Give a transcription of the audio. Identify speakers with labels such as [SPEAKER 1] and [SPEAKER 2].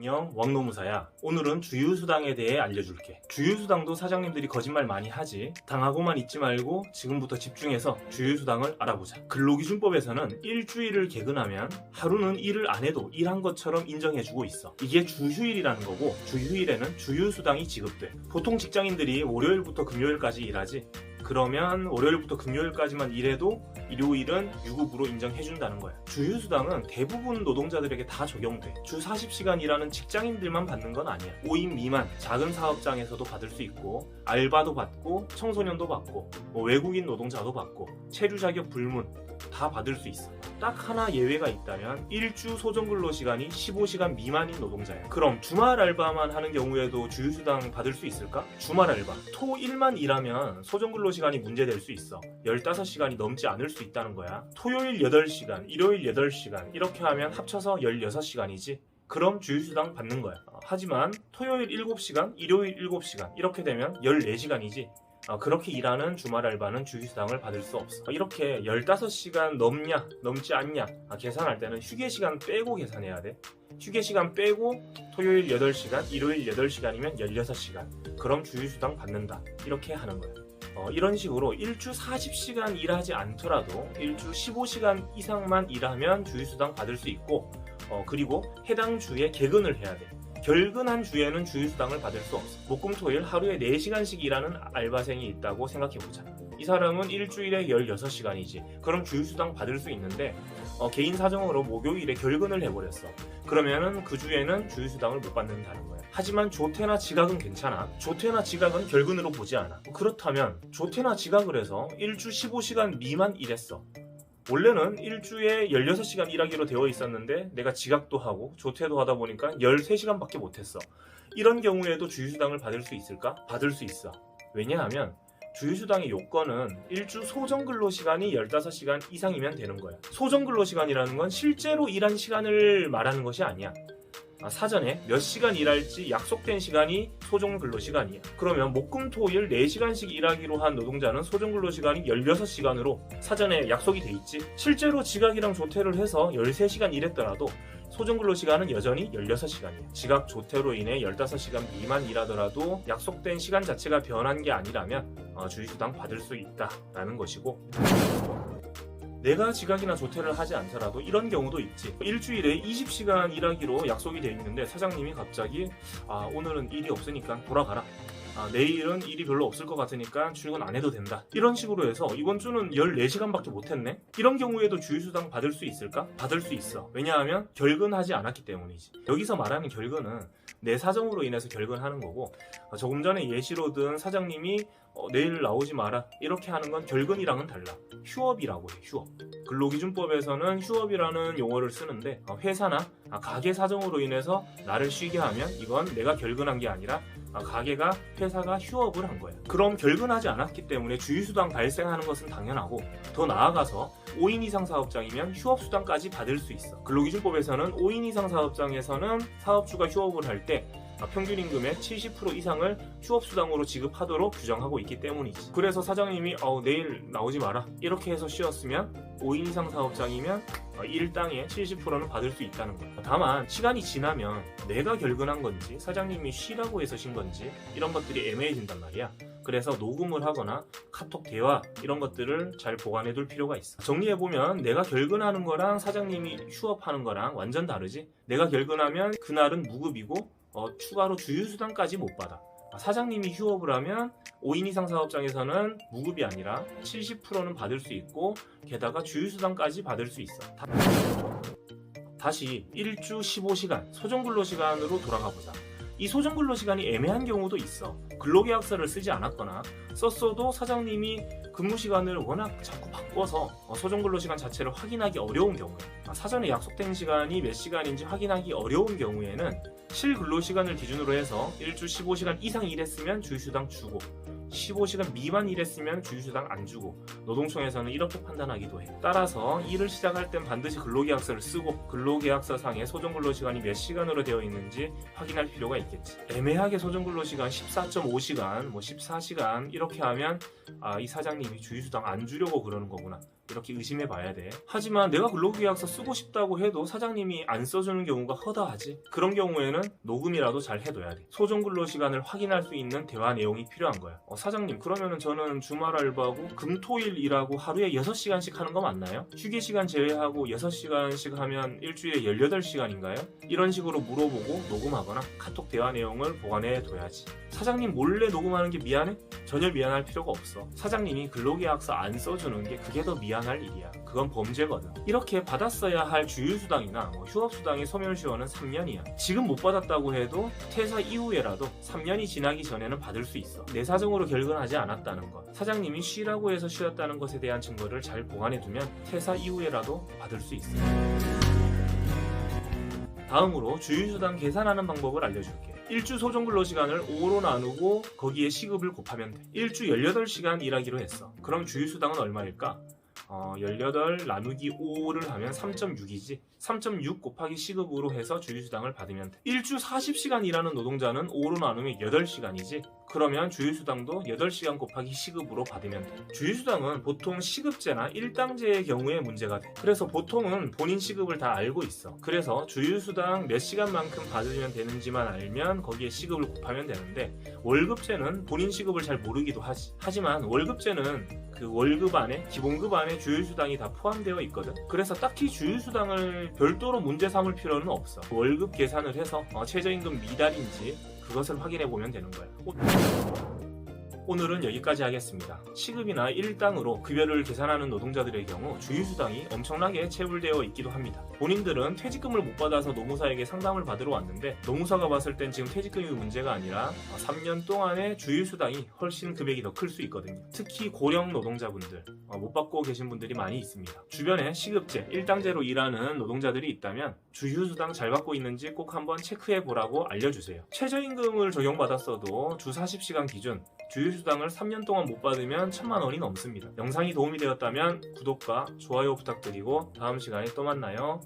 [SPEAKER 1] 안녕, 왕노무사야. 오늘은 주휴수당에 대해 알려줄게. 주휴수당도 사장님들이 거짓말 많이 하지. 당하고만 있지 말고 지금부터 집중해서 주휴수당을 알아보자. 근로기준법에서는 일주일을 개근하면 하루는 일을 안 해도 일한 것처럼 인정해주고 있어. 이게 주휴일이라는 거고, 주휴일에는 주휴수당이 지급돼. 보통 직장인들이 월요일부터 금요일까지 일하지. 그러면 월요일부터 금요일까지만 일해도 일요일은 유급으로 인정해준다는 거야. 주휴수당은 대부분 노동자들에게 다 적용돼. 주 40시간 일하는 직장인들만 받는 건 아니야. 5인 미만 작은 사업장에서도 받을 수 있고, 알바도 받고, 청소년도 받고, 외국인 노동자도 받고, 체류 자격 불문 다 받을 수 있어. 딱 하나 예외가 있다면 일주 소정근로시간이 15시간 미만인 노동자야. 그럼 주말 알바만 하는 경우에도 주휴수당 받을 수 있을까? 주말 알바, 토 일만 일하면 소정근로시간이 문제될 수 있어. 15시간이 넘지 않을 수 있다는 거야. 토요일 8시간, 일요일 8시간 이렇게 하면 합쳐서 16시간이지. 그럼 주휴수당 받는 거야. 하지만 토요일 7시간, 일요일 7시간 이렇게 되면 14시간이지. 그렇게 일하는 주말 알바는 주휴수당을 받을 수 없어. 이렇게 15시간 넘냐 넘지 않냐 계산할 때는 휴게시간 빼고 계산해야 돼. 휴게시간 빼고 토요일 8시간, 일요일 8시간이면 16시간. 그럼 주휴수당 받는다. 이렇게 하는 거야. 이런 식으로 일주 40시간 일하지 않더라도 일주 15시간 이상만 일하면 주휴수당 받을 수 있고, 그리고 해당 주에 개근을 해야 돼. 결근한 주에는 주휴수당을 받을 수 없어. 목금토일 하루에 4시간씩 일하는 알바생이 있다고 생각해보자. 이 사람은 일주일에 16시간이지. 그럼 주휴수당 받을 수 있는데 개인 사정으로 목요일에 결근을 해버렸어. 그러면은 그 주에는 주휴수당을 못 받는다는 거야. 하지만 조퇴나 지각은 괜찮아. 조퇴나 지각은 결근으로 보지 않아. 그렇다면 조퇴나 지각을 해서 일주 15시간 미만 일했어. 원래는 일주에 16시간 일하기로 되어 있었는데 내가 지각도 하고 조퇴도 하다 보니까 13시간밖에 못했어. 이런 경우에도 주휴수당을 받을 수 있을까? 받을 수 있어. 왜냐하면 주휴수당의 요건은 일주 소정근로시간이 15시간 이상이면 되는 거야. 소정근로시간이라는 건 실제로 일한 시간을 말하는 것이 아니야. 사전에 몇 시간 일할지 약속된 시간이 소정근로시간이야. 그러면 목금토일 4시간씩 일하기로 한 노동자는 소정근로시간이 16시간으로 사전에 약속이 돼 있지. 실제로 지각이랑 조퇴를 해서 13시간 일했더라도 소정근로시간은 여전히 16시간이야. 지각 조퇴로 인해 15시간 미만 일하더라도 약속된 시간 자체가 변한 게 아니라면 주휴수당 받을 수 있다라는 것이고, 내가 지각이나 조퇴를 하지 않더라도 이런 경우도 있지. 일주일에 20시간 일하기로 약속이 돼 있는데 사장님이 갑자기 오늘은 일이 없으니까 돌아가라. 내일은 일이 별로 없을 것 같으니까 출근 안 해도 된다. 이런 식으로 해서 이번 주는 14시간밖에 못했네? 이런 경우에도 주휴수당 받을 수 있을까? 받을 수 있어. 왜냐하면 결근하지 않았기 때문이지. 여기서 말하는 결근은 내 사정으로 인해서 결근하는 거고, 조금 전에 예시로 든 사장님이 내일 나오지 마라 이렇게 하는 건 결근이랑은 달라. 휴업이라고 해. 휴업. 근로기준법에서는 휴업이라는 용어를 쓰는데 회사나 가게 사정으로 인해서 나를 쉬게 하면 이건 내가 결근한 게 아니라 가게가 회사가 휴업을 한 거야. 그럼 결근하지 않았기 때문에 주휴수당 발생하는 것은 당연하고, 더 나아가서 5인 이상 사업장이면 휴업수당까지 받을 수 있어. 근로기준법에서는 5인 이상 사업장에서는 사업주가 휴업을 할 때 평균 임금의 70% 이상을 휴업수당으로 지급하도록 규정하고 있기 때문이지. 그래서 사장님이 내일 나오지 마라 이렇게 해서 쉬었으면 5인 이상 사업장이면 일당의 70%는 받을 수 있다는 거야. 다만 시간이 지나면 내가 결근한 건지 사장님이 쉬라고 해서 쉰 건지 이런 것들이 애매해진단 말이야. 그래서 녹음을 하거나 카톡 대화 이런 것들을 잘 보관해 둘 필요가 있어. 정리해보면 내가 결근하는 거랑 사장님이 휴업하는 거랑 완전 다르지. 내가 결근하면 그날은 무급이고 추가로 주휴수당까지 못 받아. 사장님이 휴업을 하면 5인 이상 사업장에서는 무급이 아니라 70%는 받을 수 있고, 게다가 주휴수당까지 받을 수 있어. 다시 일주 15시간 소정근로시간으로 돌아가 보자. 이 소정근로시간이 애매한 경우도 있어. 근로계약서를 쓰지 않았거나 썼어도 사장님이 근무시간을 워낙 자꾸 바꿔서 소정근로시간 자체를 확인하기 어려운 경우에, 사전에 약속된 시간이 몇 시간인지 확인하기 어려운 경우에는 실근로시간을 기준으로 해서 일주 15시간 이상 일했으면 주휴수당 주고, 15시간 미만 일했으면 주휴수당 안 주고, 노동청에서는 이렇게 판단하기도 해. 따라서 일을 시작할 땐 반드시 근로계약서를 쓰고 근로계약서상에 소정근로시간이 몇 시간으로 되어 있는지 확인할 필요가 있겠지. 애매하게 소정근로시간 14.5시간, 14시간 이렇게 하면 이 사장님이 주휴수당 안 주려고 그러는 거구나. 이렇게 의심해 봐야 돼. 하지만 내가 근로계약서 쓰고 싶다고 해도 사장님이 안 써주는 경우가 허다하지. 그런 경우에는 녹음이라도 잘 해둬야 돼. 소정 근로 시간을 확인할 수 있는 대화 내용이 필요한 거야. 사장님, 그러면은 저는 주말 알바하고 금토일 일하고 하루에 6시간씩 하는 거 맞나요? 휴게 시간 제외하고 6시간씩 하면 일주일에 18시간인가요? 이런 식으로 물어보고 녹음하거나 카톡 대화 내용을 보관해 둬야지. 사장님 몰래 녹음하는 게 미안해? 전혀 미안할 필요가 없어. 사장님이 근로계약서 안 써주는 게 그게 더 미안할 일이야. 그건 범죄거든. 이렇게 받았어야 할 주휴수당이나 휴업수당의 소멸시효는 3년이야. 지금 못 받았다고 해도 퇴사 이후에라도 3년이 지나기 전에는 받을 수 있어. 내 사정으로 결근하지 않았다는 것, 사장님이 쉬라고 해서 쉬었다는 것에 대한 증거를 잘 보관해두면 퇴사 이후에라도 받을 수 있어. 다음으로 주휴수당 계산하는 방법을 알려줄게. 일주 소정 근로시간을 5로 나누고 거기에 시급을 곱하면 돼. 일주 18시간 일하기로 했어. 그럼 주휴수당은 얼마일까? 18 나누기 5를 하면 3.6이지. 3.6 곱하기 시급으로 해서 주휴수당을 받으면 돼. 일주 40시간 일하는 노동자는 5로 나누면 8시간이지. 그러면 주휴수당도 8시간 곱하기 시급으로 받으면 돼. 주휴수당은 보통 시급제나 일당제의 경우에 문제가 돼. 그래서 보통은 본인 시급을 다 알고 있어. 그래서 주휴수당 몇 시간만큼 받으면 되는지만 알면 거기에 시급을 곱하면 되는데, 월급제는 본인 시급을 잘 모르기도 하지. 하지만 월급제는 그 월급 안에, 기본급 안에 주휴수당이 다 포함되어 있거든. 그래서 딱히 주휴수당을 별도로 문제 삼을 필요는 없어. 월급 계산을 해서 최저임금 미달인지 그것을 확인해 보면 되는 거야. 오늘은 여기까지 하겠습니다. 시급이나 일당으로 급여를 계산하는 노동자들의 경우 주휴수당이 엄청나게 체불되어 있기도 합니다. 본인들은 퇴직금을 못 받아서 노무사에게 상담을 받으러 왔는데, 노무사가 봤을 땐 지금 퇴직금이 문제가 아니라 3년 동안의 주휴수당이 훨씬 금액이 더 클 수 있거든요. 특히 고령 노동자분들 못 받고 계신 분들이 많이 있습니다. 주변에 시급제, 일당제로 일하는 노동자들이 있다면 주휴수당 잘 받고 있는지 꼭 한번 체크해 보라고 알려주세요. 최저임금을 적용받았어도 주 40시간 기준 주휴수당을 3년 동안 못 받으면 1,000만 원이 넘습니다. 영상이 도움이 되었다면 구독과 좋아요 부탁드리고 다음 시간에 또 만나요.